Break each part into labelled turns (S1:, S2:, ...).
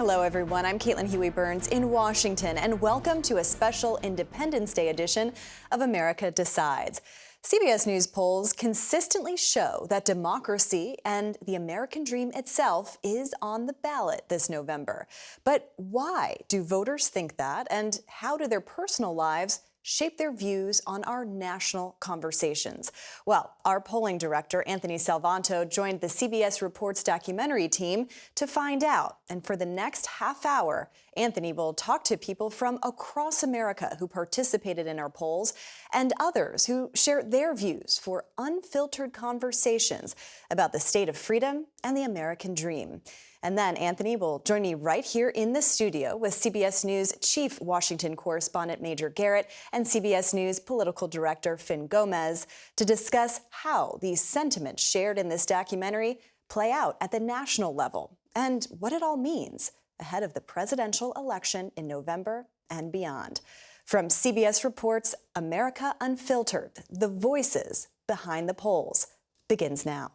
S1: Hello, everyone. I'm Caitlin Huey-Burns in Washington, and welcome to a special Independence Day edition of America Decides. CBS News polls consistently show that democracy and the American dream itself is on the ballot this November. But why do voters think that, and how do their personal lives shape their views on our national conversations? Well, our polling director, Anthony Salvanto, joined the CBS Reports documentary team to find out. And for the next half hour, Anthony will talk to people from across America who participated in our polls and others who share their views for unfiltered conversations about the state of freedom and the American dream. And then Anthony will join me right here in the studio with CBS News Chief Washington Correspondent Major Garrett and CBS News Political Director Fin Gomez to discuss how these sentiments shared in this documentary play out at the national level and what it all means ahead of the presidential election in November and beyond. From CBS Reports, America Unfiltered, the voices behind the polls, begins now.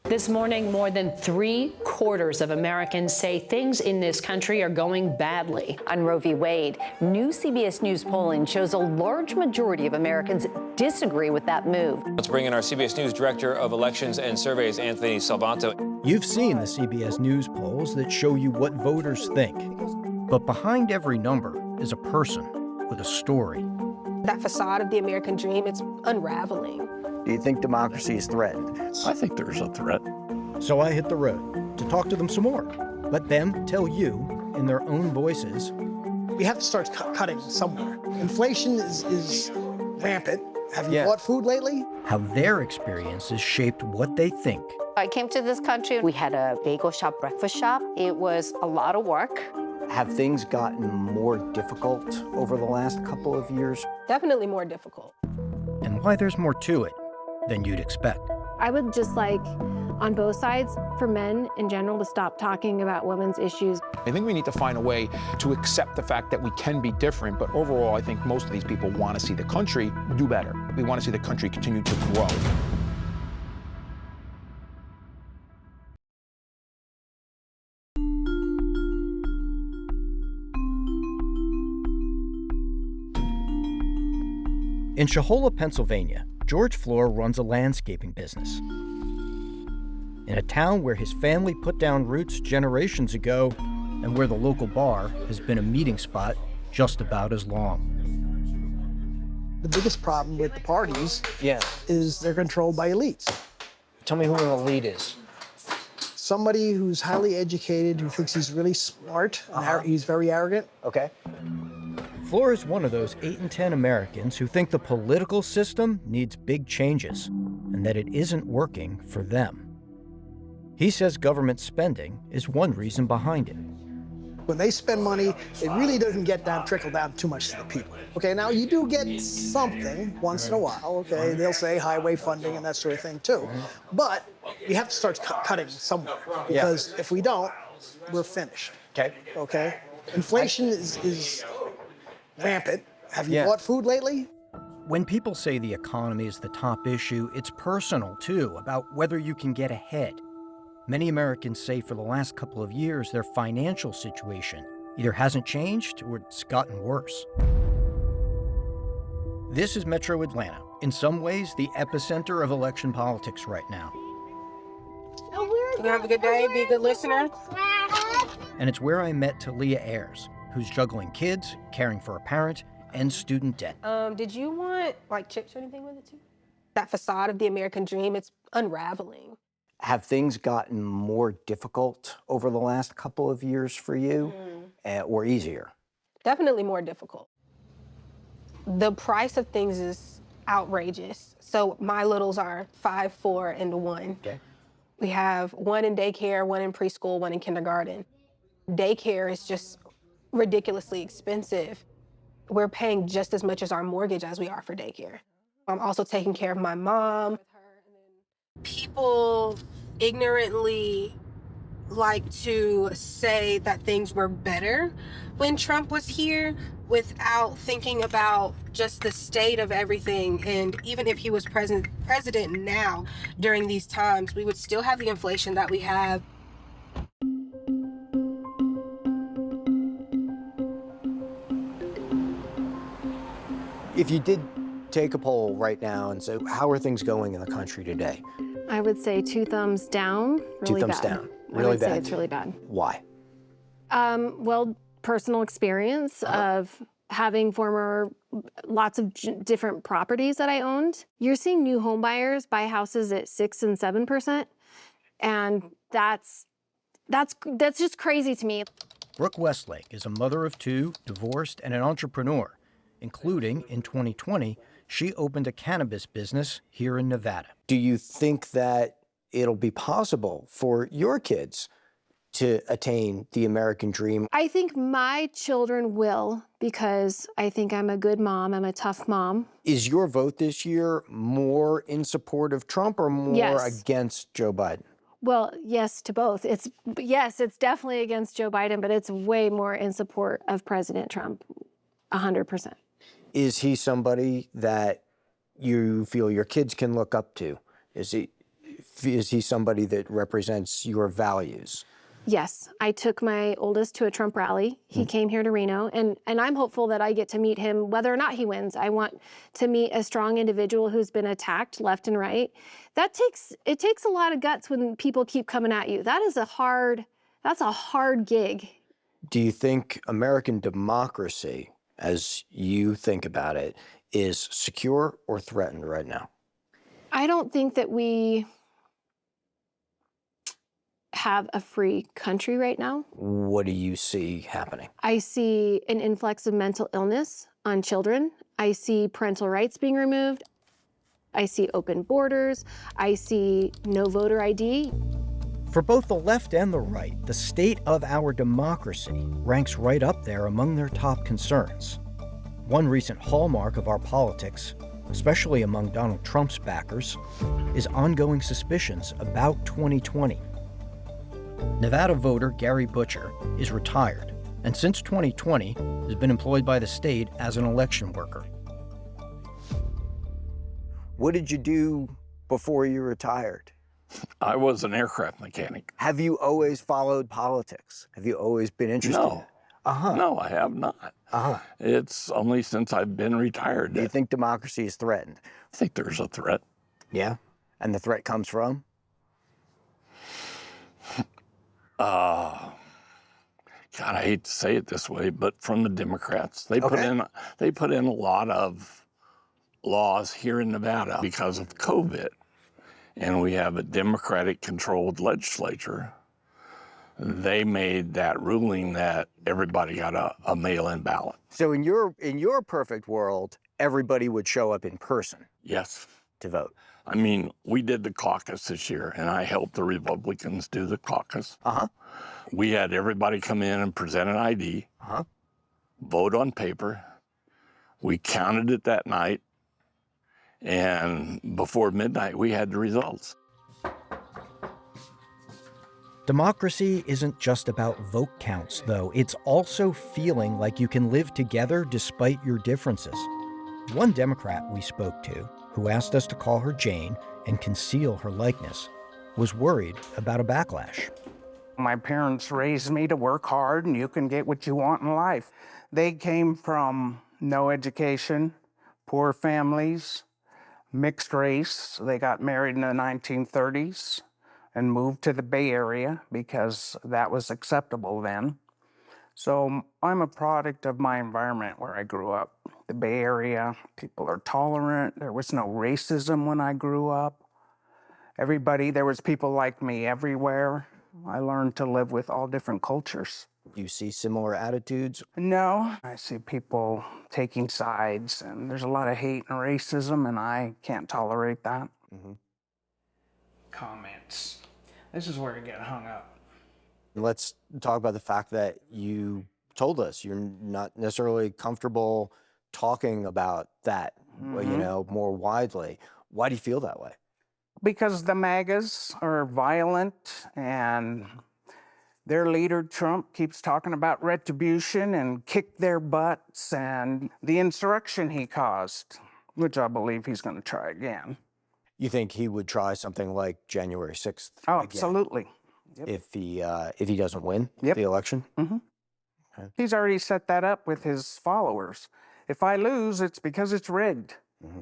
S2: This morning, more than 3/4 of Americans say things in this country are going badly.
S3: On Roe v. Wade, new CBS News polling shows a large majority of Americans disagree with that move.
S4: Let's bring in our CBS News Director of Elections and Surveys, Anthony Salvanto.
S5: You've seen the CBS News polls that show you what voters think. But behind every number is a person with a story.
S6: That facade of the American dream, it's unraveling.
S7: Do you think democracy is threatened?
S8: I think there's a threat.
S5: So I hit the road to talk to them some more. Let them tell you in their own voices.
S9: We have to start cutting somewhere. Inflation is rampant. Have you bought food lately?
S5: How their experiences shaped what they think.
S3: I came to this country. We had a bagel shop, breakfast shop. It was a lot of work.
S7: Have things gotten more difficult over the last couple of years?
S6: Definitely more difficult.
S5: And why there's more to it than you'd expect.
S10: I would just like, on both sides, for men in general to stop talking about women's issues.
S11: I think we need to find a way to accept the fact that we can be different, but overall, I think most of these people want to see the country do better. We want to see the country continue to grow.
S5: In Shahola, Pennsylvania, George Floor runs a landscaping business. In a town where his family put down roots generations ago and where the local bar has been a meeting spot just about as long.
S9: The biggest problem with the parties is they're controlled by elites.
S7: Tell me who an elite is.
S9: Somebody who's highly educated, who thinks he's really smart, and he's very arrogant.
S7: Okay.
S5: Floor is one of those 8 in 10 Americans who think the political system needs big changes and that it isn't working for them. He says government spending is one reason behind it.
S9: When they spend money, it really doesn't trickle down too much to the people. Okay, now you do get something once in a while, okay? They'll say highway funding and that sort of thing too. But we have to start cutting somewhere because if we don't, we're finished. Okay? Inflation is rampant. Have you bought food lately?
S5: When people say the economy is the top issue, it's personal too, about whether you can get ahead. Many Americans say for the last couple of years, their financial situation either hasn't changed or it's gotten worse. This is Metro Atlanta, in some ways the epicenter of election politics right now.
S6: You have a good day, be a good listener.
S5: And it's where I met Talia Ayers, who's juggling kids, caring for a parent, and student debt.
S6: Did you want like chips or anything with it too? That facade of the American dream, it's unraveling.
S7: Have things gotten more difficult over the last couple of years for you, or easier?
S6: Definitely more difficult. The price of things is outrageous. So my littles are 5, 4, and 1.
S7: Okay.
S6: We have 1 in daycare, 1 in preschool, 1 in kindergarten. Daycare is just ridiculously expensive. We're paying just as much as our mortgage as we are for daycare. I'm also taking care of my mom. People ignorantly like to say that things were better when Trump was here without thinking about just the state of everything. And even if he was president now, during these times, we would still have the inflation that we have.
S7: If you did take a poll right now and say, how are things going in the country today?
S10: I would say 2 thumbs down, really
S7: Two thumbs
S10: bad.
S7: down,
S10: I
S7: really
S10: would say
S7: bad.
S10: it's really bad.
S7: Why?
S10: Well, personal experience of having lots of different properties that I owned. You're seeing new home buyers buy houses at 6 and 7%, and that's just crazy to me.
S5: Brooke Westlake is a mother of 2, divorced, and an entrepreneur, including, in 2020, she opened a cannabis business here in Nevada.
S7: Do you think that it'll be possible for your kids to attain the American dream?
S10: I think my children will, because I think I'm a good mom. I'm a tough mom.
S7: Is your vote this year more in support of Trump or more
S10: Yes.
S7: against Joe Biden?
S10: Well, yes to both. It's definitely against Joe Biden, but it's way more in support of President Trump, 100%.
S7: Is he somebody that you feel your kids can look up to? Is he somebody that represents your values?
S10: Yes, I took my oldest to a Trump rally. He came here to Reno, and I'm hopeful that I get to meet him whether or not he wins. I want to meet a strong individual who's been attacked left and right. It takes a lot of guts when people keep coming at you. That's a hard gig.
S7: Do you think American democracy, as you think about it, is secure or threatened right now?
S10: I don't think that we have a free country right now.
S7: What do you see happening?
S10: I see an influx of mental illness on children. I see parental rights being removed. I see open borders. I see no voter ID.
S5: For both the left and the right, the state of our democracy ranks right up there among their top concerns. One recent hallmark of our politics, especially among Donald Trump's backers, is ongoing suspicions about 2020. Nevada voter Gary Butcher is retired, and since 2020 has been employed by the state as an election worker.
S7: What did you do before you retired?
S8: I was an aircraft mechanic.
S7: Have you always followed politics? Have you always been interested?
S8: No. No, I have not. It's only since I've been retired.
S7: Do you think democracy is threatened?
S8: I think there's a threat.
S7: Yeah? And the threat comes from?
S8: God, I hate to say it this way, but from the Democrats. They put in a lot of laws here in Nevada because of COVID. And we have a Democratic-controlled legislature. They made that ruling that everybody got a mail-in ballot.
S7: So in your perfect world, everybody would show up in person?
S8: Yes.
S7: To vote?
S8: I mean, we did the caucus this year, and I helped the Republicans do the caucus. We had everybody come in and present an ID, vote on paper. We counted it that night, and before midnight, we had the results.
S5: Democracy isn't just about vote counts, though. It's also feeling like you can live together despite your differences. One Democrat we spoke to, who asked us to call her Jane and conceal her likeness, was worried about a backlash.
S12: My parents raised me to work hard and you can get what you want in life. They came from no education, poor families, mixed race. They got married in the 1930s and moved to the Bay Area because that was acceptable then. So I'm a product of my environment where I grew up. The Bay Area, people are tolerant. There was no racism when I grew up. There was people like me everywhere. I learned to live with all different cultures.
S7: You see similar attitudes?
S12: No, I see people taking sides, and there's a lot of hate and racism, and I can't tolerate that.
S13: Comments. This is where you get hung up.
S7: Let's talk about the fact that you told us you're not necessarily comfortable talking about that, more widely. Why do you feel that way?
S12: Because the MAGAs are violent, and their leader, Trump, keeps talking about retribution and kick their butts and the insurrection he caused, which I believe he's going to try again.
S7: You think he would try something like January 6th?
S12: Oh,
S7: again,
S12: absolutely. Yep.
S7: If he doesn't win the election?
S12: He's already set that up with his followers. If I lose, it's because it's rigged.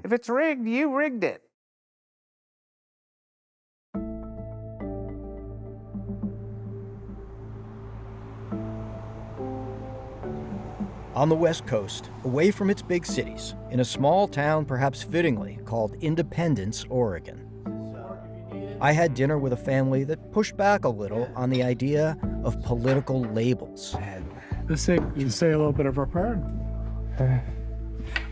S12: If it's rigged, you rigged it.
S5: On the West Coast, away from its big cities, in a small town perhaps fittingly called Independence, Oregon. I had dinner with a family that pushed back a little on the idea of political labels.
S14: Let's say a little bit of our prayer.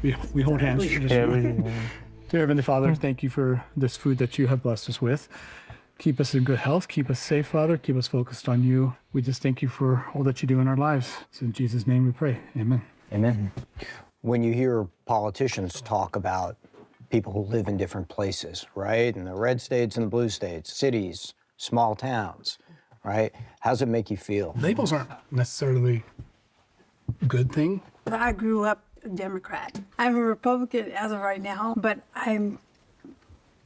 S14: We hold hands. Dear Heavenly Father, thank you for this food that you have blessed us with. Keep us in good health. Keep us safe, Father. Keep us focused on you. We just thank you for all that you do in our lives. It's in Jesus' name we pray. Amen.
S7: Amen. When you hear politicians talk about people who live in different places, right? In the red states and the blue states, cities, small towns, right? How does it make you feel?
S14: Labels aren't necessarily a good thing.
S15: I grew up a Democrat. I'm a Republican as of right now, but I'm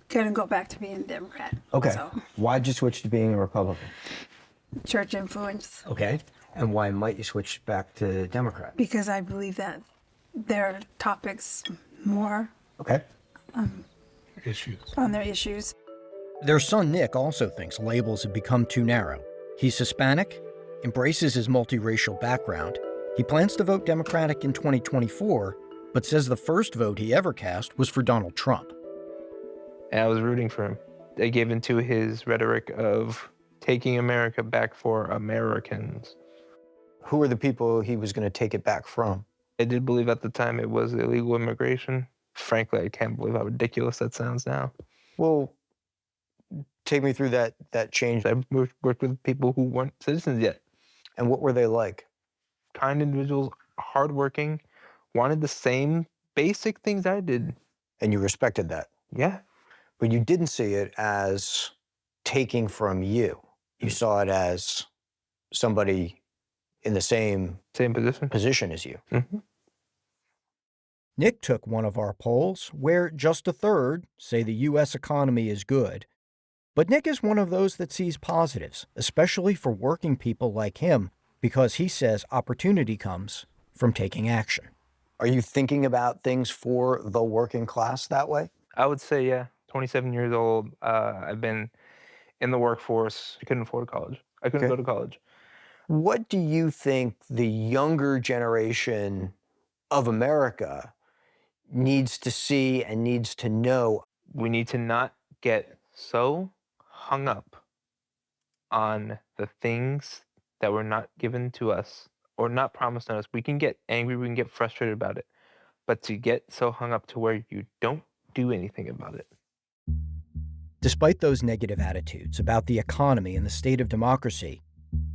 S15: going to go back to being a Democrat.
S7: Okay.
S15: So,
S7: Why'd you switch to being a Republican?
S15: church influence.
S7: Okay. And why might you switch back to Democrat?
S15: Because I believe that their topics more
S7: Okay.
S14: Issues.
S15: on their issues.
S5: Their son Nick also thinks labels have become too narrow. He's Hispanic, embraces his multiracial background. He plans to vote Democratic in 2024, but says the first vote he ever cast was for Donald Trump.
S16: And I was rooting for him. I gave into his rhetoric of taking America back for Americans.
S7: Who are the people he was going to take it back from?
S16: I did believe at the time it was illegal immigration. Frankly, I can't believe how ridiculous that sounds now.
S7: Well, take me through that change.
S16: I worked with people who weren't citizens yet.
S7: And what were they like?
S16: Kind individuals, hardworking, wanted the same basic things I did.
S7: And you respected that?
S16: Yeah.
S7: But you didn't see it as taking from you. You saw it as somebody in the same
S16: position
S7: as you.
S16: Mm-hmm.
S5: Nick took one of our polls where just a third say the U.S. economy is good. But Nick is one of those that sees positives, especially for working people like him, because he says opportunity comes from taking action.
S7: Are you thinking about things for the working class that way?
S16: I would say, yeah. 27 years old. I've been in the workforce. I couldn't afford college. I couldn't go to college.
S7: What do you think the younger generation of America needs to see and needs to know?
S16: We need to not get so hung up on the things that were not given to us or not promised on us. We can get angry, we can get frustrated about it, but to get so hung up to where you don't do anything about it.
S5: Despite those negative attitudes about the economy and the state of democracy,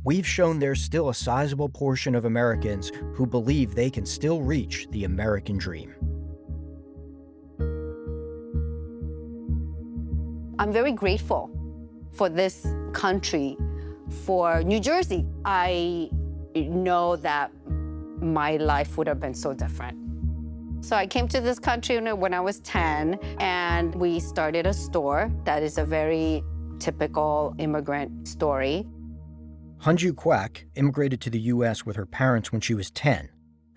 S5: we've shown there's still a sizable portion of Americans who believe they can still reach the American dream.
S3: I'm very grateful for this country, for New Jersey. I know that my life would have been so different. So I came to this country when I was 10, and we started a store that is a very typical immigrant story.
S5: Hanju Kwak immigrated to the U.S. with her parents when she was 10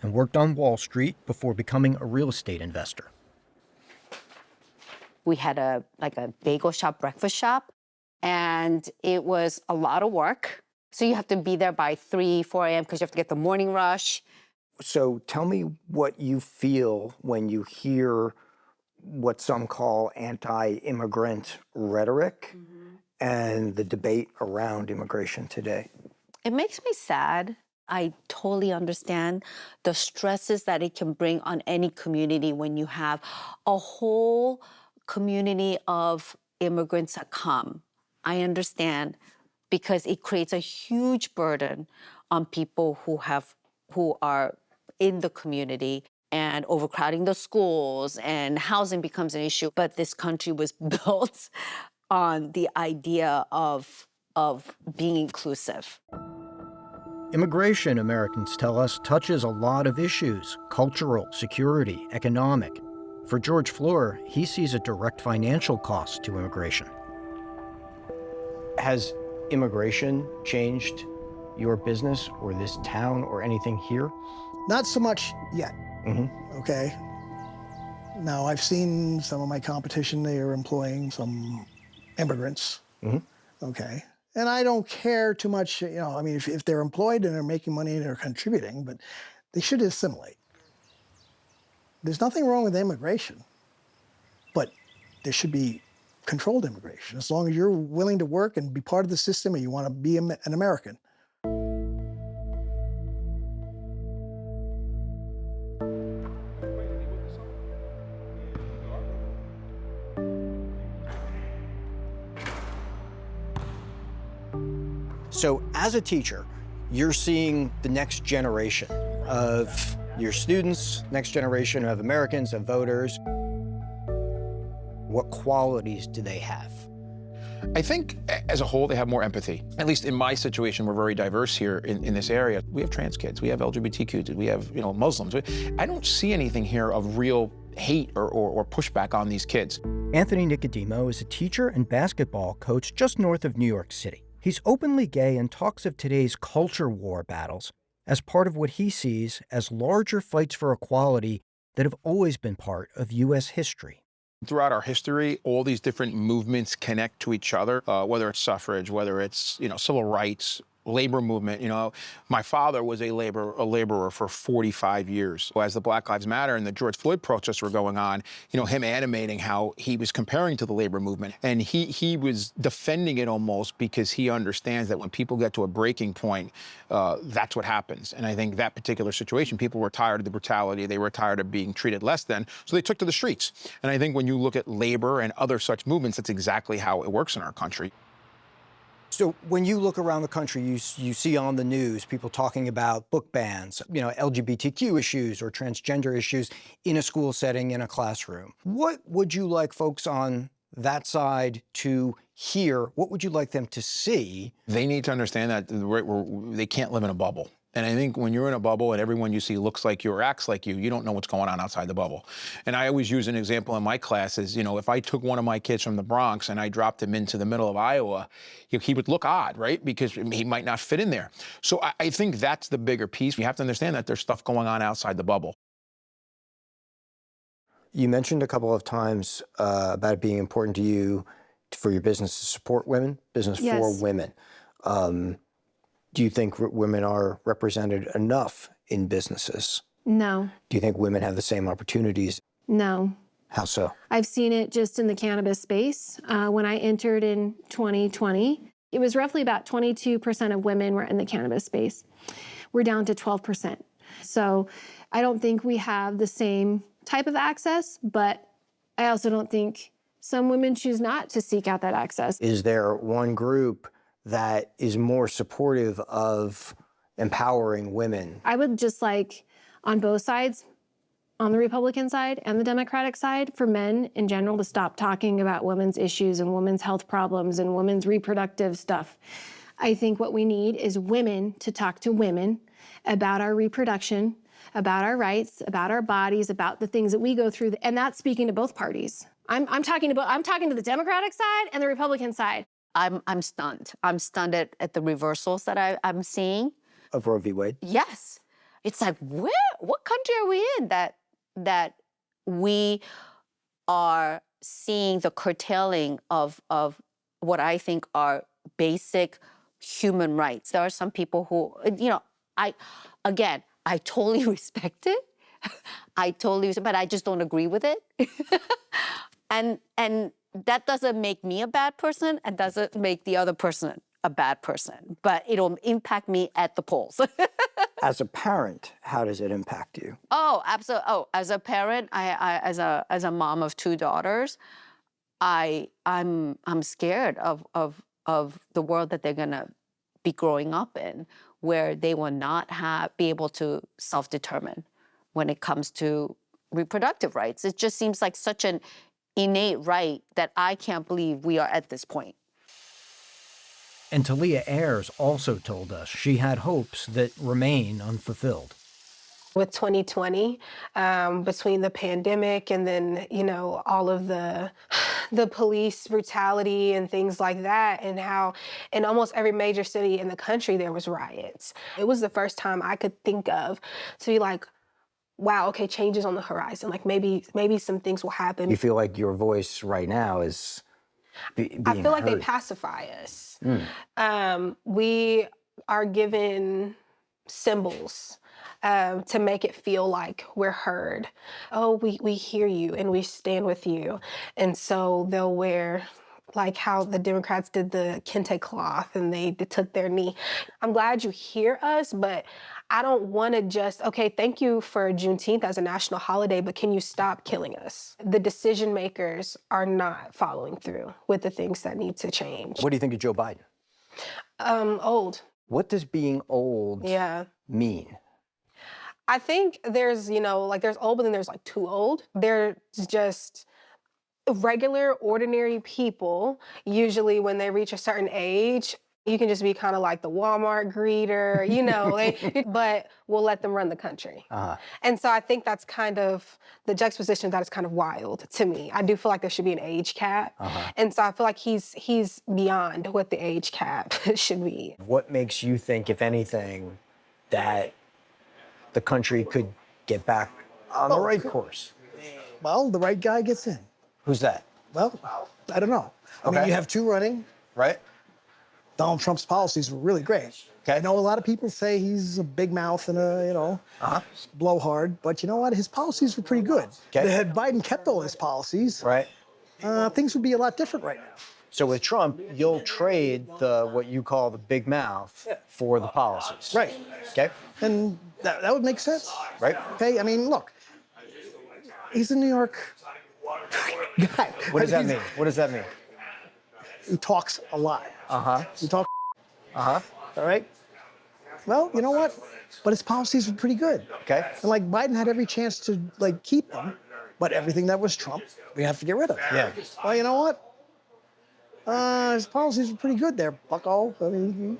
S5: and worked on Wall Street before becoming a real estate investor.
S3: We had a bagel shop, breakfast shop, and it was a lot of work. So you have to be there by 3, 4 a.m. because you have to get the morning rush.
S7: So tell me what you feel when you hear what some call anti-immigrant rhetoric and the debate around immigration today.
S3: It makes me sad. I totally understand the stresses that it can bring on any community when you have a whole community of immigrants that come. I understand, because it creates a huge burden on people who are in the community, and overcrowding the schools and housing becomes an issue. But this country was built on the idea of being inclusive.
S5: Immigration, Americans tell us, touches a lot of issues: cultural, security, economic. For George Fleur, he sees a direct financial cost to immigration.
S7: Has immigration changed
S5: your business or this town or anything here?
S9: Not so much yet,
S5: Mm-hmm.
S9: okay? Now, I've seen some of my competition, they are employing some immigrants,
S5: Mm-hmm.
S9: okay? And I don't care too much, you know, I mean, if they're employed and they're making money and they're contributing, but they should assimilate. There's nothing wrong with immigration, but there should be controlled immigration. As long as you're willing to work and be part of the system and you want to be an American.
S5: So as a teacher, you're seeing the next generation of your students, next generation of Americans, of voters. What qualities do they have?
S11: I think as a whole, they have more empathy. At least in my situation, we're very diverse here in this area. We have trans kids, we have LGBTQ kids, we have, you know, Muslims. I don't see anything here of real hate or pushback on these kids.
S5: Anthony Nicodemo is a teacher and basketball coach just north of New York City. He's openly gay and talks of today's culture war battles as part of what he sees as larger fights for equality that have always been part of U.S. history.
S11: Throughout our history, all these different movements connect to each other, whether it's suffrage, whether it's, you know, civil rights, labor movement. You know, my father was a laborer for 45 years. As the Black Lives Matter and the George Floyd protests were going on, you know, him animating how he was comparing to the labor movement. And he was defending it almost because he understands that when people get to a breaking point, that's what happens. And I think that particular situation, people were tired of the brutality. They were tired of being treated less than, so they took to the streets. And I think when you look at labor and other such movements, that's exactly how it works in our country.
S5: So when you look around the country, you see on the news people talking about book bans, you know, LGBTQ issues or transgender issues in a school setting, in a classroom. What would you like folks on that side to hear? What would you like them to see?
S11: They need to understand that they can't live in a bubble. And I think when you're in a bubble and everyone you see looks like you or acts like you don't know what's going on outside the bubble. And I always use an example in my classes, you know, if I took one of my kids from the Bronx and I dropped him into the middle of Iowa, he would look odd, right? Because he might not fit in there. So I think that's the bigger piece. We have to understand that there's stuff going on outside the bubble.
S5: You mentioned a couple of times about it being important to you for your business to support women, business
S10: Yes.
S5: for women. Do you think women are represented enough in businesses?
S10: No,
S5: Do you think women have the same opportunities?
S10: no.
S5: How so?
S10: I've seen it just in the cannabis space. When I entered in 2020, it was roughly about 22% of women were in the cannabis space. We're down to 12%. So I don't think we have the same type of access, but I also don't think some women choose not to seek out that access.
S5: Is there one group that is more supportive of empowering women?
S10: I would just like, on both sides, on the Republican side and the Democratic side, for men in general to stop talking about women's issues and women's health problems and women's reproductive stuff. I think what we need is women to talk to women about our reproduction, about our rights, about our bodies, about the things that we go through, and that's speaking to both parties. I'm talking to the Democratic side and the Republican side.
S3: I'm stunned. I'm stunned at the reversals that I'm seeing.
S5: Of Roe v. Wade?
S3: Yes. It's like, what country are we in that we are seeing the curtailing of what I think are basic human rights? There are some people who, you know, I totally respect it. But I just don't agree with it. and that doesn't make me a bad person and doesn't make the other person a bad person, but it'll impact me at the polls.
S5: As a parent, how does it impact you?
S3: Oh, absolutely. Oh, as a parent, as a mom of two daughters, I'm scared of the world that they're gonna be growing up in, where they will not be able to self-determine when it comes to reproductive rights. It just seems like such an innate right that I can't believe we are at this point.
S5: And Talia Ayers also told us she had hopes that remain unfulfilled.
S6: With 2020, between the pandemic and then, you know, all of the the police brutality and things like that, and how in almost every major city in the country there was riots. It was the first time I could think of to be like, wow, okay, change is on the horizon. Like maybe some things will happen.
S7: You feel like your voice right now is being
S6: I feel like they
S7: heard.
S6: pacify us. We are given symbols to make it feel like we're heard. Oh, we hear you and we stand with you. And so they'll wear, like how the Democrats did the kente cloth and they took their knee. I'm glad you hear us, but I don't want to just, okay, thank you for Juneteenth as a national holiday, but can you stop killing us? The decision makers are not following through with the things that need to change.
S7: What do you think of Joe Biden?
S6: Old.
S7: What does being old mean?
S6: I think there's, like there's old, but then there's like too old. There's just regular, ordinary people, usually when they reach a certain age, you can just be kind of like the Walmart greeter, but we'll let them run the country. And so I think that's kind of the juxtaposition that is kind of wild to me. I do feel like there should be an age cap. And so I feel like he's beyond what the age cap should be.
S7: What makes you think, if anything, that the country could get back on the right course?
S9: Well, the right guy gets in.
S7: Who's that?
S9: Well, I don't know. I mean, you have two running.
S7: Right.
S9: Donald Trump's policies were really great.
S7: Okay.
S9: I know a lot of people say he's a big mouth and a, blowhard, but you know what? His policies were pretty good.
S7: Okay.
S9: Had Biden kept all his policies,
S7: right,
S9: things would be a lot different right now.
S7: So with Trump, you'll trade what you call the big mouth for the policies.
S9: Right.
S7: Okay.
S9: And that would make sense.
S7: Right.
S9: Okay. I mean, look, he's a New York guy.
S7: What does that mean? What does that mean?
S9: He talks a lot. He talks.
S7: All
S9: right. Well, you know what? But his policies were pretty good.
S7: Okay.
S9: And like Biden had every chance to keep them, but everything that was Trump, we have to get rid of.
S7: Yeah.
S9: Well, you know what? His policies were pretty good there, bucko. I mean,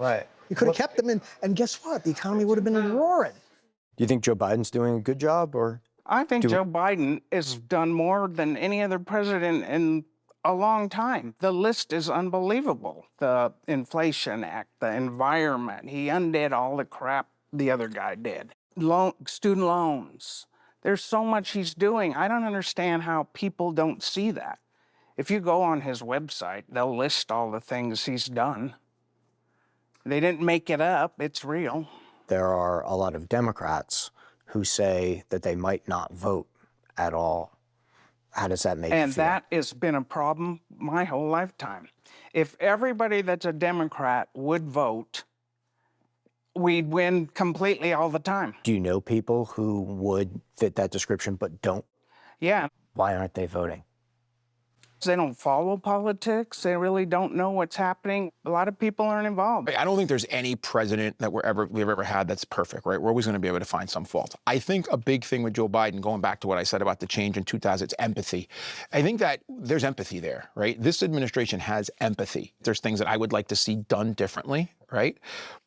S9: he could have kept them, and guess what? The economy would have been roaring.
S7: Do you think Joe Biden's doing a good job, or?
S12: I think Joe Biden has done more than any other president in a long time. The list is unbelievable. The Inflation Act, the environment, he undid all the crap the other guy did. Student loans. There's so much he's doing. I don't understand how people don't see that. If you go on his website, they'll list all the things he's done. They didn't make it up, it's real.
S7: There are a lot of Democrats who say that they might not vote at all. How does that make you feel?
S12: And that has been a problem my whole lifetime. If everybody that's a Democrat would vote, we'd win completely all the time.
S7: Do you know people who would fit that description but don't?
S12: Yeah.
S7: Why aren't they voting?
S12: They don't follow politics. They really don't know what's happening. A lot of people aren't involved.
S11: I don't think there's any president that we've ever had that's perfect, right? We're always going to be able to find some fault. I think a big thing with Joe Biden, going back to what I said about the change in 2000, it's empathy. I think that there's empathy there, right? This administration has empathy. There's things that I would like to see done differently, right?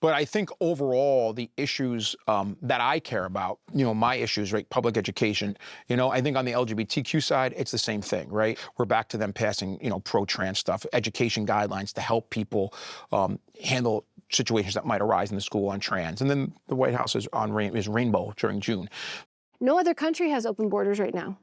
S11: But I think overall, the issues that I care about, my issues, right? Public education, I think on the LGBTQ side, it's the same thing, right? We're back to them passing, pro-trans stuff, education guidelines to help people handle situations that might arise in the school on trans. And then the White House is rainbow during June.
S10: No other country has open borders right now.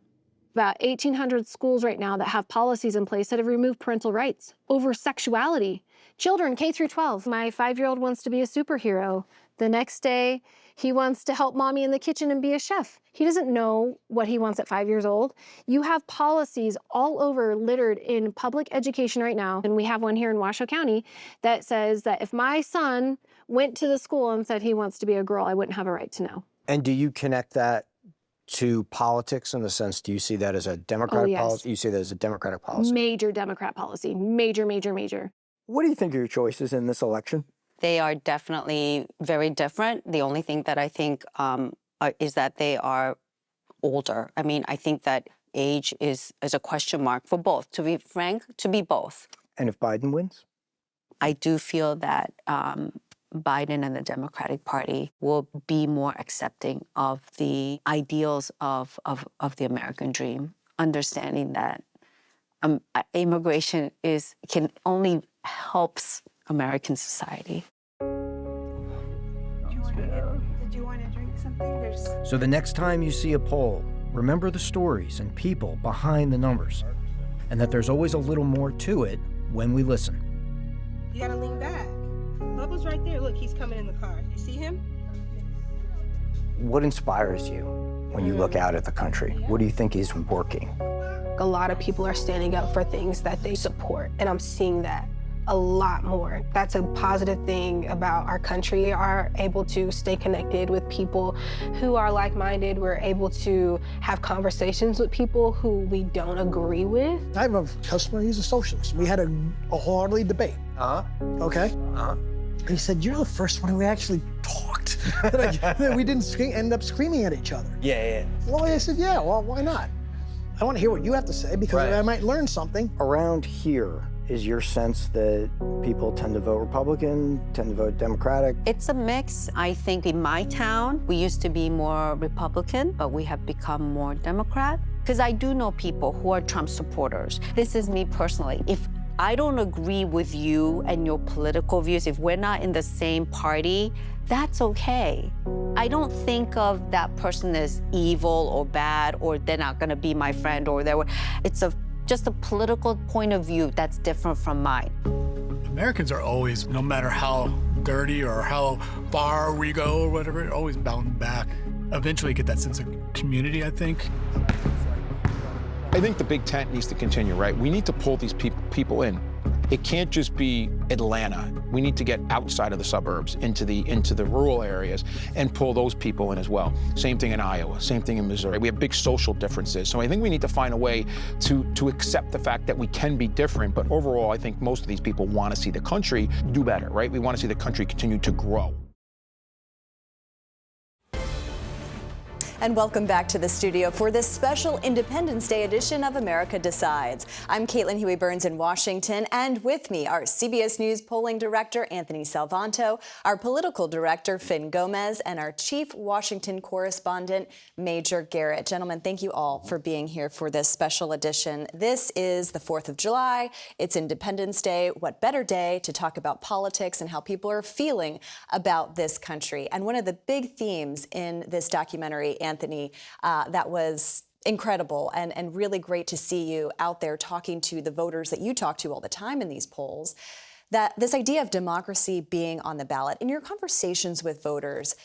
S10: About 1,800 schools right now that have policies in place that have removed parental rights over sexuality. Children K through 12. My 5-year-old wants to be a superhero. The next day, he wants to help mommy in the kitchen and be a chef. He doesn't know what he wants at 5 years old. You have policies all over littered in public education right now. And we have one here in Washoe County that says that if my son went to the school and said he wants to be a girl, I wouldn't have a right to know.
S7: And do you connect that to politics in the sense, do you see that as a Democratic policy? You see that as a Democratic policy?
S10: Major Democrat policy. Major, major, major.
S7: What do you think are your choices in this election?
S3: They are definitely very different. The only thing that I think is that they are older. I mean, I think that age is a question mark for both. To be frank, to be both.
S7: And if Biden wins?
S3: I do feel that Biden and the Democratic Party will be more accepting of the ideals of the American dream, understanding that immigration can only helps American society.
S15: Did you want to drink something?
S5: So the next time you see a poll, remember the stories and people behind the numbers, and that there's always a little more to it when we listen.
S6: You gotta lean back. Bubba's right there. Look, he's coming in the car. You see him?
S7: What inspires you when you look out at the country? What do you think is working?
S6: A lot of people are standing up for things that they support, and I'm seeing that a lot more. That's a positive thing about our country. We are able to stay connected with people who are like-minded. We're able to have conversations with people who we don't agree with.
S9: I have a customer, he's a socialist. We had a hardly debate. Okay? And he said, you're the first one who actually talked. We didn't end up screaming at each other.
S7: Yeah.
S9: Well, I said, yeah, well, why not? I want to hear what you have to say because I might learn something.
S7: Around here, is your sense that people tend to vote Republican, tend to vote Democratic?
S3: It's a mix. I think in my town, we used to be more Republican, but we have become more Democrat. Because I do know people who are Trump supporters. This is me personally. If I don't agree with you and your political views, if we're not in the same party, that's okay. I don't think of that person as evil or bad, or they're not gonna be my friend, or it's just a political point of view that's different from mine.
S14: Americans are always, no matter how dirty or how far we go or whatever, always bound back. Eventually get that sense of community, I think.
S11: I think the big tent needs to continue, right? We need to pull these people in. It can't just be Atlanta. We need to get outside of the suburbs into the rural areas and pull those people in as well. Same thing in Iowa, same thing in Missouri. We have big social differences. So I think we need to find a way to accept the fact that we can be different. But overall, I think most of these people want to see the country do better, right? We want to see the country continue to grow.
S1: And welcome back to the studio for this special Independence Day edition of America Decides. I'm Caitlin Huey-Burns in Washington, and with me are CBS News polling director Anthony Salvanto, our political director Finn Gomez, and our chief Washington correspondent Major Garrett. Gentlemen, thank you all for being here for this special edition. This is the 4th of July. It's Independence Day. What better day to talk about politics and how people are feeling about this country? And one of the big themes in this documentary, Anthony, that was incredible and really great to see you out there talking to the voters that you talk to all the time in these polls, that this idea of democracy being on the ballot. In your conversations with voters,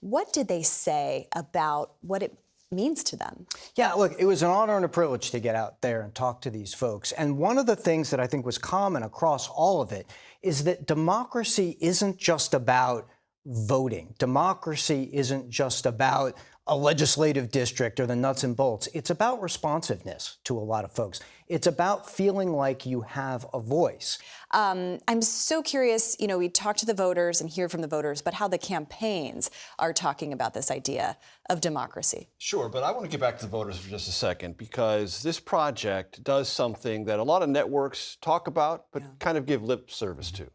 S1: what did they say about what it means to them?
S7: Yeah, look, it was an honor and a privilege to get out there and talk to these folks. And one of the things that I think was common across all of it is that democracy isn't just about voting. Democracy isn't just about a legislative district or the nuts and bolts. It's about responsiveness to a lot of folks. It's about feeling like you have a voice.
S1: I'm so curious, we talk to the voters and hear from the voters, but how the campaigns are talking about this idea of democracy.
S17: Sure, but I want to get back to the voters for just a second, because this project does something that a lot of networks talk about, but kind of give lip service to.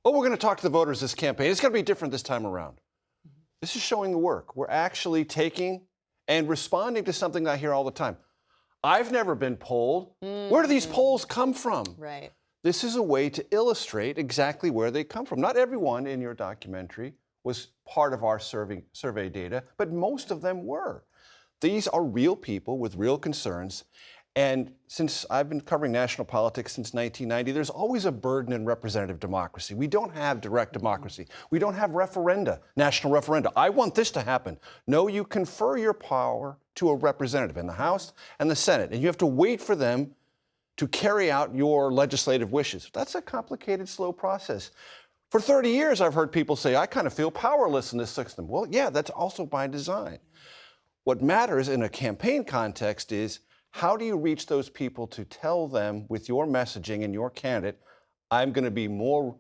S17: Oh, we're going to talk to the voters this campaign. It's going to be different this time around. This is showing the work. We're actually taking and responding to something I hear all the time. I've never been polled. Where do these polls come from?
S1: Right.
S17: This is a way to illustrate exactly where they come from. Not everyone in your documentary was part of our survey data, but most of them were. These are real people with real concerns. And since I've been covering national politics since 1990, there's always a burden in representative democracy. We don't have direct democracy. We don't have referenda, national referenda. I want this to happen. No, you confer your power to a representative in the House and the Senate, and you have to wait for them to carry out your legislative wishes. That's a complicated, slow process. For 30 years, I've heard people say, I kind of feel powerless in this system. Well, yeah, that's also by design. What matters in a campaign context is, how do you reach those people to tell them with your messaging and your candidate, I'm going to be more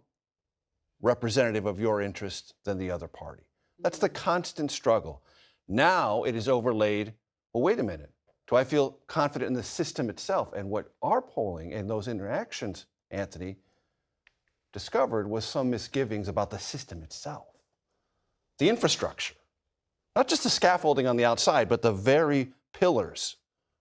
S17: representative of your interest than the other party? That's the constant struggle. Now it is overlaid, well, wait a minute. Do I feel confident in the system itself? And what our polling and those interactions, Anthony, discovered was some misgivings about the system itself. The infrastructure, not just the scaffolding on the outside, but the very pillars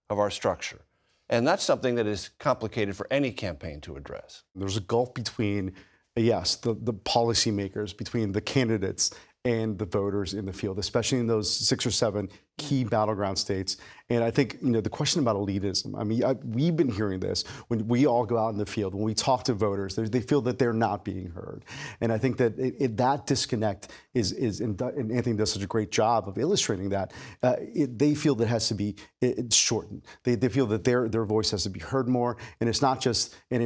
S17: of our structure. And that's something that is complicated for any campaign to address.
S18: There's a gulf between, yes, the policymakers, between the candidates and the voters in the field, especially in those 6 or 7 key battleground states. And I think, the question about elitism, I mean, we've been hearing this when we all go out in the field, when we talk to voters, they feel that they're not being heard. And I think that that disconnect is and Anthony does such a great job of illustrating that, they feel that it has to be shortened. They feel that their voice has to be heard more. And it's not just at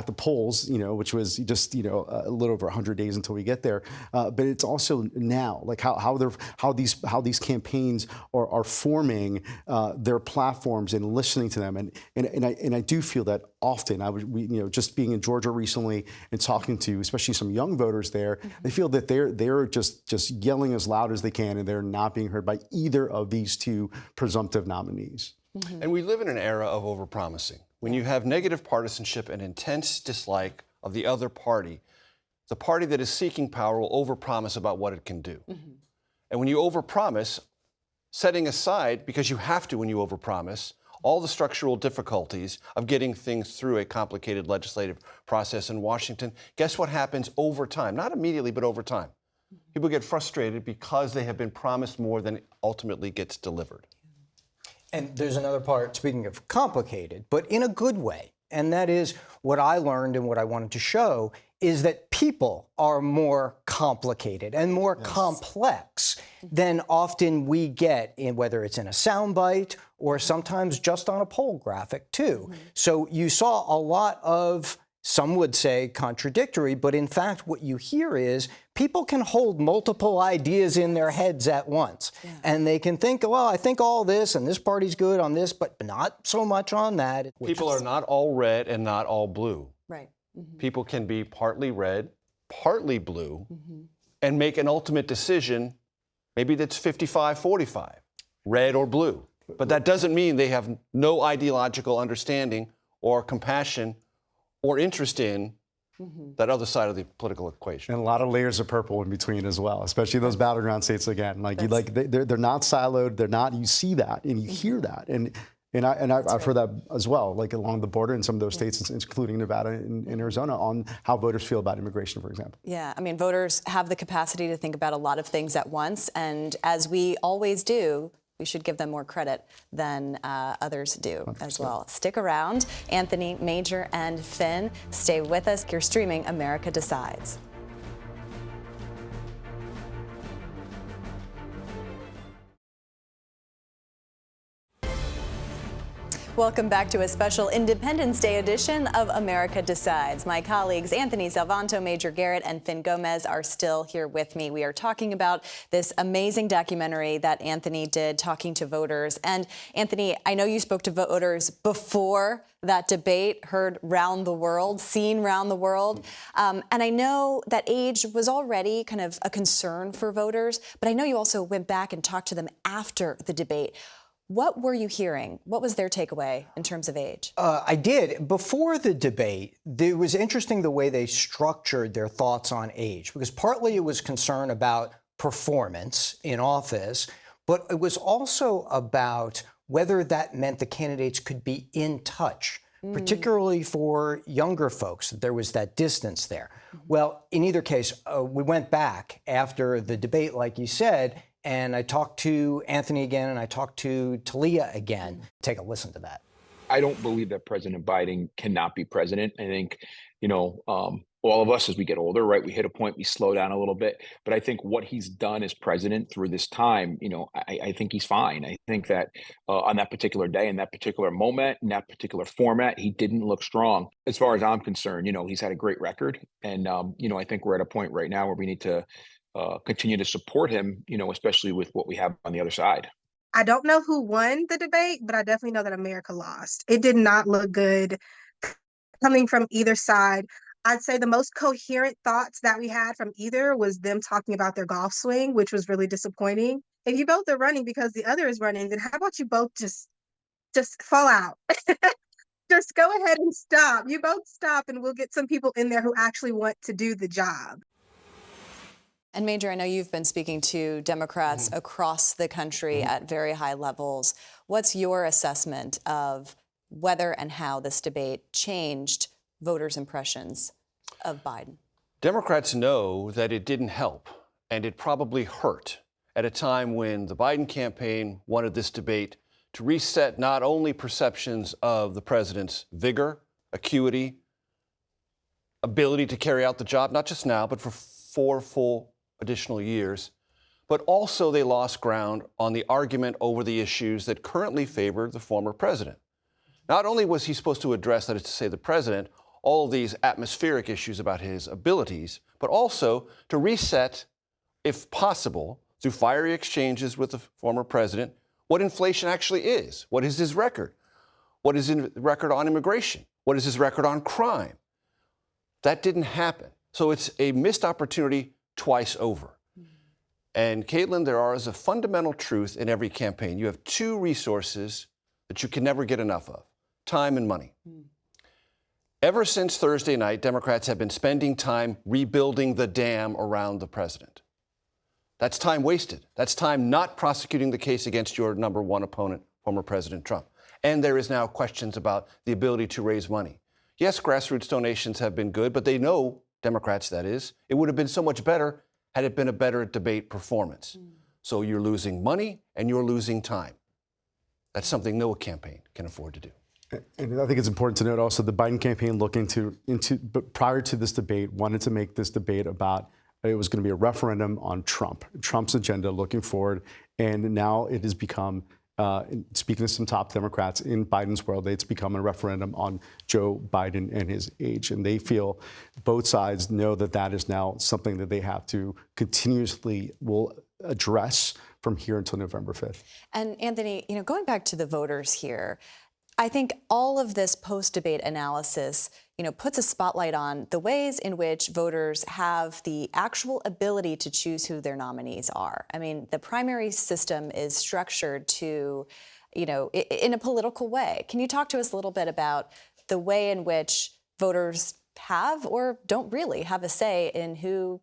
S18: the polls, which was just, a little over 100 days until we get there. But it's also now, like how these campaigns are forming their platforms and listening to them, and I do feel that often. Just being in Georgia recently and talking to especially some young voters there, they feel that they're just yelling as loud as they can, and they're not being heard by either of these two presumptive nominees.
S17: And we live in an era of overpromising. When you have negative partisanship and intense dislike of the other party, the party that is seeking power will overpromise about what it can do. And when you overpromise, setting aside, because you have to when you overpromise, all the structural difficulties of getting things through a complicated legislative process in Washington, guess what happens over time? Not immediately, but over time. People get frustrated because they have been promised more than ultimately gets delivered.
S7: And there's another part, speaking of complicated, but in a good way. And that is what I learned and what I wanted to show is that people are more complicated and more complex than often we get, whether it's in a soundbite or sometimes just on a poll graphic too. So you saw a lot of, some would say contradictory, but in fact what you hear is people can hold multiple ideas in their heads at once. And they can think, well, I think all this and this party's good on this, but not so much on that.
S17: People are not all red and not all blue.
S1: Right.
S17: People can be partly red, partly blue, and make an ultimate decision, maybe that's 55-45, red or blue. But that doesn't mean they have no ideological understanding or compassion or interest in that other side of the political equation.
S18: And a lot of layers of purple in between as well, especially those battleground states again. They're not siloed, they're not, you see that and you hear that. And I've heard that as well, like along the border in some of those states, including Nevada and Arizona, on how voters feel about immigration, for example.
S1: Yeah, I mean, voters have the capacity to think about a lot of things at once. And as we always do, we should give them more credit than others do as well. Stick around. Anthony, Major, and Finn, stay with us. You're streaming America Decides. Welcome back to a special Independence Day edition of America Decides. My colleagues Anthony Salvanto, Major Garrett, and Finn Gomez are still here with me. We are talking about this amazing documentary that Anthony did, talking to voters. And Anthony, I know you spoke to voters before that debate, heard round the world, seen round the world. And I know that age was already kind of a concern for voters, but I know you also went back and talked to them after the debate. What were you hearing? What was their takeaway in terms of age?
S7: I did. Before the debate, it was interesting the way they structured their thoughts on age, because partly it was concern about performance in office, but it was also about whether that meant the candidates could be in touch, particularly for younger folks. There was that distance there. Well, in either case, we went back after the debate, like you said, and I talked to Anthony again, and I talked to Talia again. Take a listen to that.
S11: I don't believe that President Biden cannot be president. I think, all of us as we get older, right, we hit a point, we slow down a little bit. But I think what he's done as president through this time, I think he's fine. I think that on that particular day, in that particular moment, in that particular format, he didn't look strong. As far as I'm concerned, he's had a great record. And, I think we're at a point right now where we need to continue to support him, especially with what we have on the other side.
S6: I don't know who won the debate, but I definitely know that America lost. It did not look good coming from either side. I'd say the most coherent thoughts that we had from either was them talking about their golf swing, which was really disappointing. If you both are running because the other is running, then how about you both just fall out? Just go ahead and stop. You both stop and we'll get some people in there who actually want to do the job.
S1: And Major, I know you've been speaking to Democrats across the country at very high levels. What's your assessment of whether and how this debate changed voters' impressions of Biden.
S17: Democrats know that it didn't help, and it probably hurt at a time when the Biden campaign wanted this debate to reset not only perceptions of the president's vigor, acuity, ability to carry out the job, not just now, but for 4 full additional years, but also they lost ground on the argument over the issues that currently favor the former president. Not only was he supposed to address, that is to say the president, all of these atmospheric issues about his abilities, but also to reset, if possible, through fiery exchanges with the former president, what inflation actually is. What is his record? What is his record on immigration? What is his record on crime? That didn't happen. So it's a missed opportunity twice over. And Caitlin, there is a fundamental truth in every campaign. You have 2 resources that you can never get enough of: time and money. Ever since Thursday night, Democrats have been spending time rebuilding the dam around the president. That's time wasted. That's time not prosecuting the case against your number one opponent, former President Trump. And there is now questions about the ability to raise money. Yes, grassroots donations have been good, but they know, Democrats that is, it would have been so much better had it been a better debate performance. So you're losing money and you're losing time. That's something no campaign can afford to do.
S18: And I think it's important to note also the Biden campaign looking but prior to this debate, wanted to make this debate about it was going to be a referendum on Trump's agenda looking forward. And now it has become, speaking to some top Democrats in Biden's world, it's become a referendum on Joe Biden and his age. And they feel both sides know that that is now something that they have to continuously will address from here until November 5th.
S1: And Anthony, going back to the voters here, I think all of this post-debate analysis, puts a spotlight on the ways in which voters have the actual ability to choose who their nominees are. I mean, the primary system is structured to, in a political way. Can you talk to us a little bit about the way in which voters have or don't really have a say in who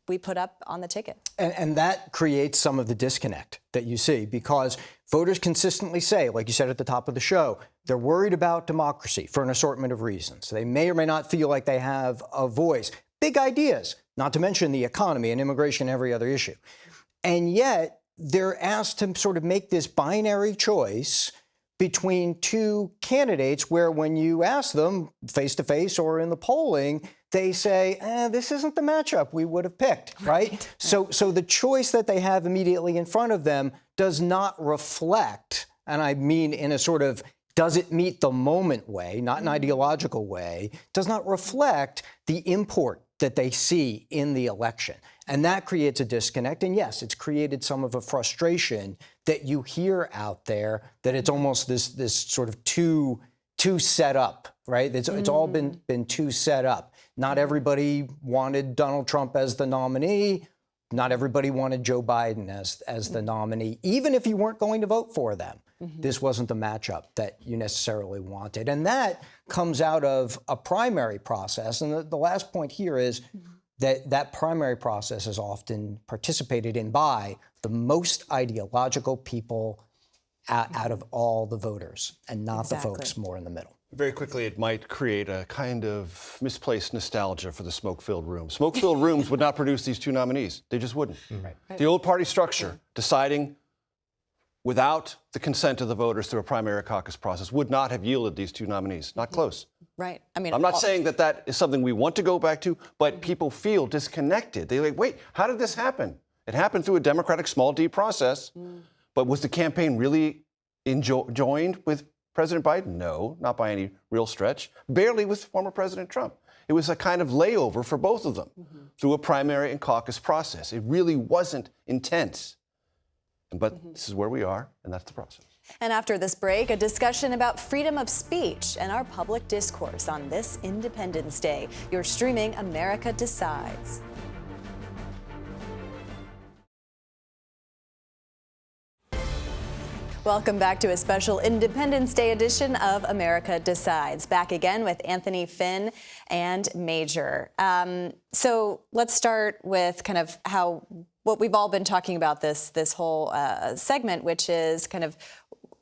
S1: we put up on the ticket?
S5: And that creates some of the disconnect that you see, because voters consistently say, like you said at the top of the show, they're worried about democracy for an assortment of reasons. They may or may not feel like they have a voice. Big ideas, not to mention the economy and immigration and every other issue. And yet they're asked to sort of make this binary choice between 2 candidates where when you ask them face-to-face or in the polling, they say, this isn't the matchup we would have picked, right? So the choice that they have immediately in front of them does not reflect, and I mean in a sort of does it meet the moment way, not an ideological way, does not reflect the import that they see in the election. And that creates a disconnect. And yes, it's created some of a frustration that you hear out there, that it's almost this sort of too set up, right? It's all been too set up. Not everybody wanted Donald Trump as the nominee. Not everybody wanted Joe Biden as the nominee, even if you weren't going to vote for them. This wasn't the matchup that you necessarily wanted. And that comes out of a primary process. And the last point here is that primary process is often participated in by the most ideological people out of all the voters, and not the folks more in the middle.
S17: Very quickly, it might create a kind of misplaced nostalgia for the smoke-filled rooms. Smoke-filled rooms would not produce these 2 nominees. They just wouldn't. The old party structure, deciding without the consent of the voters through a primary caucus process, would not have yielded these 2 nominees. Not close.
S1: Right. I mean,
S17: I'm not saying that is something we want to go back to, but people feel disconnected. They're like, wait, how did this happen? It happened through a democratic small d process, but was the campaign really joined with President Biden? No, not by any real stretch. Barely with former President Trump. It was a kind of layover for both of them through a primary and caucus process. It really wasn't intense. But this is where we are, and that's the process.
S1: And after this break, a discussion about freedom of speech and our public discourse on this Independence Day. You're streaming America Decides. Welcome back to a special Independence Day edition of America Decides. Back again with Anthony, Finn, and Major. So let's start with kind of what we've all been talking about this whole segment, which is kind of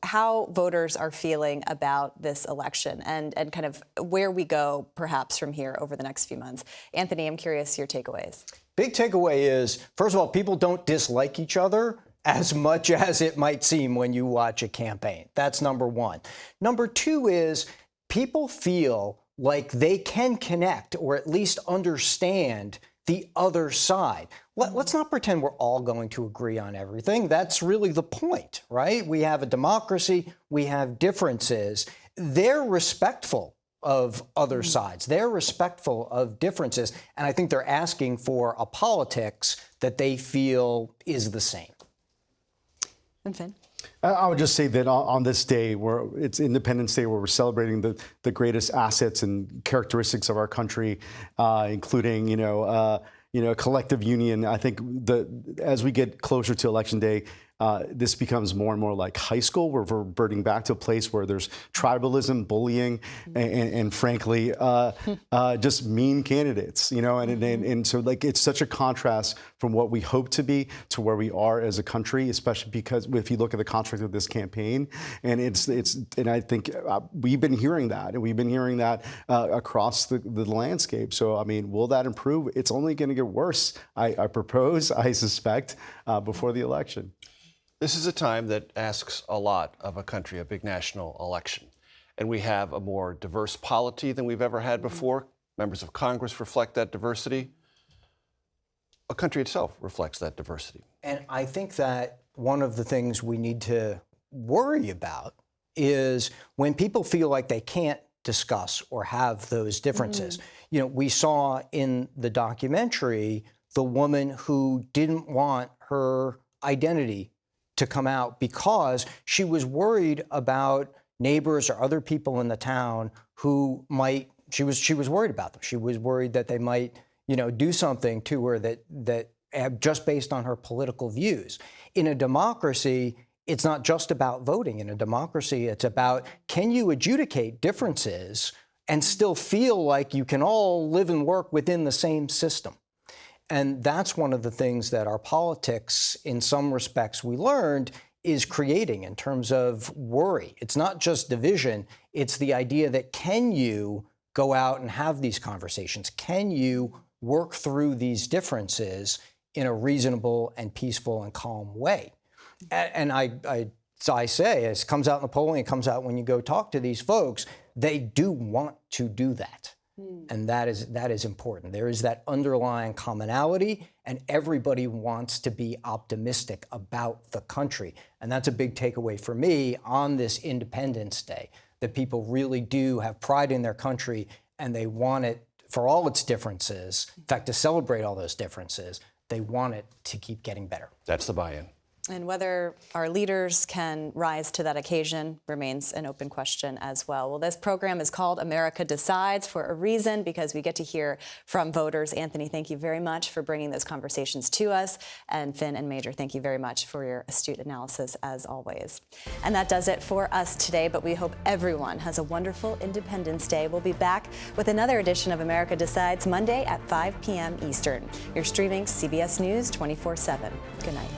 S1: how voters are feeling about this election and kind of where we go perhaps from here over the next few months. Anthony, I'm curious your takeaways.
S5: Big takeaway is, first of all, people don't dislike each other as much as it might seem when you watch a campaign. That's number one. Number two is people feel like they can connect or at least understand the other side. Let's not pretend we're all going to agree on everything. That's really the point, right? We have a democracy, we have differences. They're respectful of other sides. They're respectful of differences. And I think they're asking for a politics that they feel is the same.
S1: And Finn?
S18: I would just say that on this day, where it's Independence Day, where we're celebrating the greatest assets and characteristics of our country, including collective union. I think as we get closer to Election Day, this becomes more and more like high school, where we're reverting back to a place where there's tribalism, bullying, and frankly, just mean candidates. And so like it's such a contrast from what we hope to be to where we are as a country, especially because if you look at the construct of this campaign, and and I think we've been hearing that, and we've been hearing that across the landscape. So I mean, will that improve? It's only going to get worse. I suspect, before the election.
S17: This is a time that asks a lot of a country, a big national election. And we have a more diverse polity than we've ever had before. Members of Congress reflect that diversity. A country itself reflects that diversity.
S5: And I think that one of the things we need to worry about is when people feel like they can't discuss or have those differences. We saw in the documentary the woman who didn't want her identity to come out because she was worried about neighbors or other people in the town who might, she was worried about them. She was worried that they might, do something to her that just based on her political views. In a democracy, it's not just about voting. In a democracy, it's about, can you adjudicate differences and still feel like you can all live and work within the same system? And that's one of the things that our politics, in some respects, we learned is creating in terms of worry. It's not just division. It's the idea that can you go out and have these conversations? Can you work through these differences in a reasonable and peaceful and calm way? And I say, it comes out in the polling, it comes out when you go talk to these folks, they do want to do that. And that is important. There is that underlying commonality, and everybody wants to be optimistic about the country. And that's a big takeaway for me on this Independence Day, that people really do have pride in their country, and they want it for all its differences. In fact, to celebrate all those differences, they want it to keep getting better.
S17: That's the buy-in.
S1: And whether our leaders can rise to that occasion remains an open question as well. Well, this program is called America Decides for a reason, because we get to hear from voters. Anthony, thank you very much for bringing those conversations to us. And Finn and Major, thank you very much for your astute analysis as always. And that does it for us today, but we hope everyone has a wonderful Independence Day. We'll be back with another edition of America Decides Monday at 5 p.m. Eastern. You're streaming CBS News 24/7. Good night.